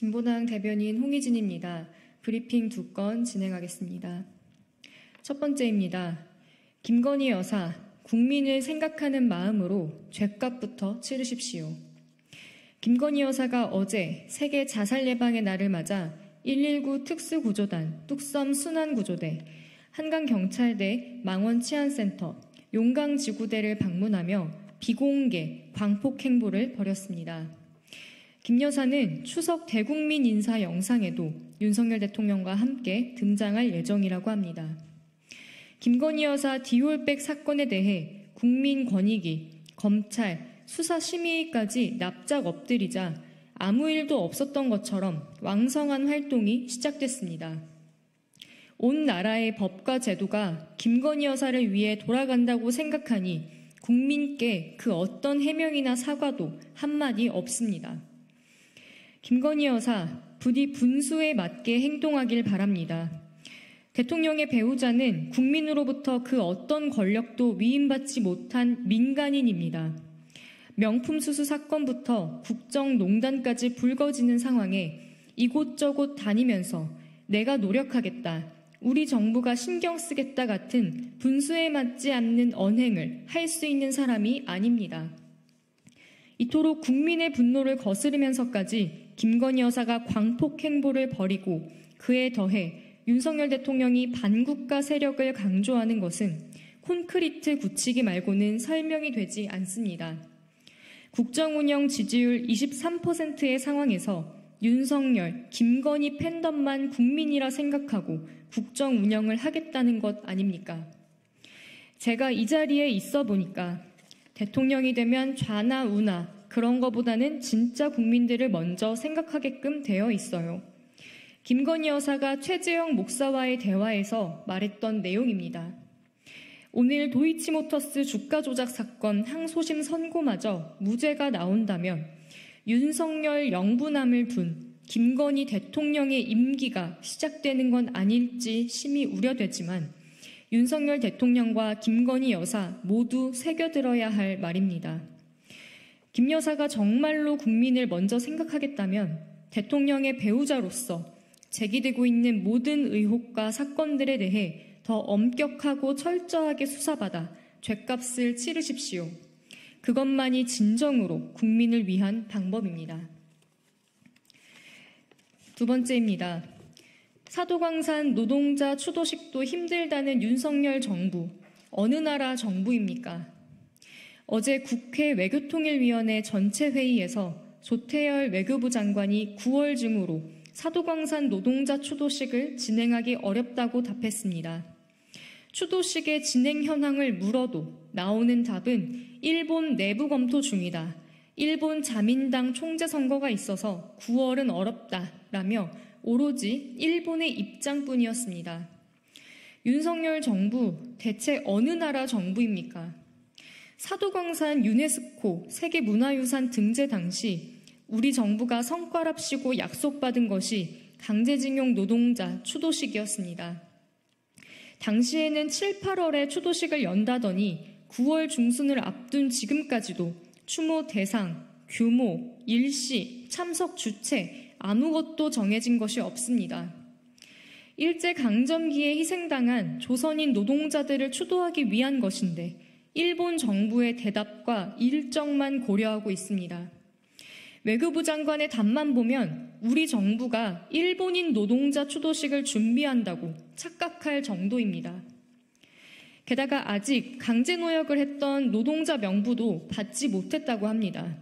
진보당 대변인 홍희진입니다. 브리핑 2건 진행하겠습니다. 첫 번째입니다. 김건희 여사, 국민을 생각하는 마음으로 죗값부터 치르십시오. 김건희 여사가 어제 세계 자살 예방의 날을 맞아 119 특수구조단, 뚝섬 순환구조대, 한강경찰대, 망원치안센터, 용강지구대를 방문하며 비공개 광폭 행보를 벌였습니다. 김 여사는 추석 대국민 인사 영상에도 윤석열 대통령과 함께 등장할 예정이라고 합니다. 김건희 여사 디올백 사건에 대해 국민권익위, 검찰, 수사심의위까지 납작 엎드리자 아무 일도 없었던 것처럼 왕성한 활동이 시작됐습니다. 온 나라의 법과 제도가 김건희 여사를 위해 돌아간다고 생각하니 국민께 그 어떤 해명이나 사과도 한마디 없습니다. 김건희 여사, 부디 분수에 맞게 행동하길 바랍니다. 대통령의 배우자는 국민으로부터 그 어떤 권력도 위임받지 못한 민간인입니다. 명품 수수 사건부터 국정농단까지 불거지는 상황에 이곳저곳 다니면서 내가 노력하겠다, 우리 정부가 신경 쓰겠다 같은 분수에 맞지 않는 언행을 할 수 있는 사람이 아닙니다. 이토록 국민의 분노를 거스르면서까지 김건희 여사가 광폭 행보를 벌이고 그에 더해 윤석열 대통령이 반국가 세력을 강조하는 것은 콘크리트 굳히기 말고는 설명이 되지 않습니다. 국정운영 지지율 23%의 상황에서 윤석열, 김건희 팬덤만 국민이라 생각하고 국정운영을 하겠다는 것 아닙니까? 제가 이 자리에 있어 보니까 대통령이 되면 좌나 우나 그런 거보다는 진짜 국민들을 먼저 생각하게끔 되어 있어요. 김건희 여사가 최재형 목사와의 대화에서 말했던 내용입니다. 오늘 도이치모터스 주가 조작 사건 항소심 선고마저 무죄가 나온다면 윤석열 영부남을 둔 김건희 대통령의 임기가 시작되는 건 아닐지 심히 우려되지만 윤석열 대통령과 김건희 여사 모두 새겨들어야 할 말입니다. 김 여사가 정말로 국민을 먼저 생각하겠다면 대통령의 배우자로서 제기되고 있는 모든 의혹과 사건들에 대해 더 엄격하고 철저하게 수사받아 죗값을 치르십시오. 그것만이 진정으로 국민을 위한 방법입니다. 두 번째입니다. 사도광산 노동자 추도식도 힘들다는 윤석열 정부, 어느 나라 정부입니까? 어제 국회 외교통일위원회 전체 회의에서 조태열 외교부 장관이 9월 중으로 사도광산 노동자 추도식을 진행하기 어렵다고 답했습니다. 추도식의 진행 현황을 물어도 나오는 답은 일본 내부 검토 중이다. 일본 자민당 총재 선거가 있어서 9월은 어렵다라며 오로지 일본의 입장뿐이었습니다. 윤석열 정부 대체 어느 나라 정부입니까? 사도광산 유네스코 세계문화유산 등재 당시 우리 정부가 성과랍시고 약속받은 것이 강제징용 노동자 추도식이었습니다. 당시에는 7, 8월에 추도식을 연다더니 9월 중순을 앞둔 지금까지도 추모 대상, 규모, 일시, 참석 주체 아무것도 정해진 것이 없습니다. 일제강점기에 희생당한 조선인 노동자들을 추도하기 위한 것인데 일본 정부의 대답과 일정만 고려하고 있습니다. 외교부 장관의 답만 보면 우리 정부가 일본인 노동자 추도식을 준비한다고 착각할 정도입니다. 게다가 아직 강제노역을 했던 노동자 명부도 받지 못했다고 합니다.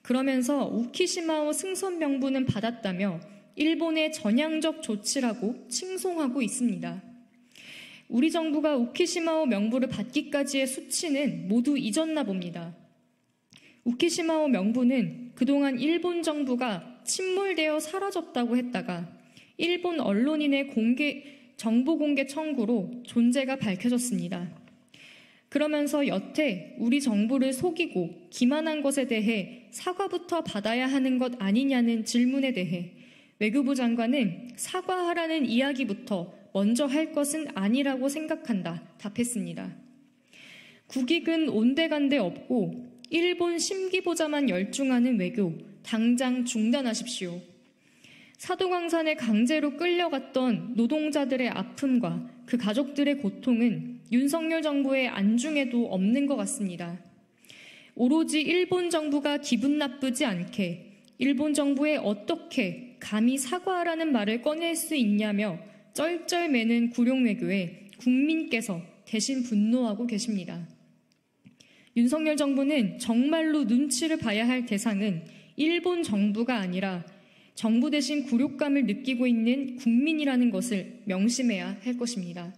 그러면서 우키시마오 승선 명부는 받았다며 일본의 전향적 조치라고 칭송하고 있습니다. 우리 정부가 우키시마오 명부를 받기까지의 수치는 모두 잊었나 봅니다. 우키시마오 명부는 그동안 일본 정부가 침몰되어 사라졌다고 했다가 일본 언론인의 정보 공개 청구로 존재가 밝혀졌습니다. 그러면서 여태 우리 정부를 속이고 기만한 것에 대해 사과부터 받아야 하는 것 아니냐는 질문에 대해 외교부 장관은 사과하라는 이야기부터 먼저 할 것은 아니라고 생각한다 답했습니다. 국익은 온데간데 없고 일본 심기보자만 열중하는 외교 당장 중단하십시오. 사도광산에 강제로 끌려갔던 노동자들의 아픔과 그 가족들의 고통은 윤석열 정부의 안중에도 없는 것 같습니다. 오로지 일본 정부가 기분 나쁘지 않게 일본 정부에 어떻게 감히 사과하라는 말을 꺼낼 수 있냐며 쩔쩔매는 구룡외교에 국민께서 대신 분노하고 계십니다. 윤석열 정부는 정말로 눈치를 봐야 할 대상은 일본 정부가 아니라 정부 대신 굴욕감을 느끼고 있는 국민이라는 것을 명심해야 할 것입니다.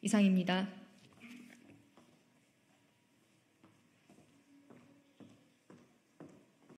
이상입니다.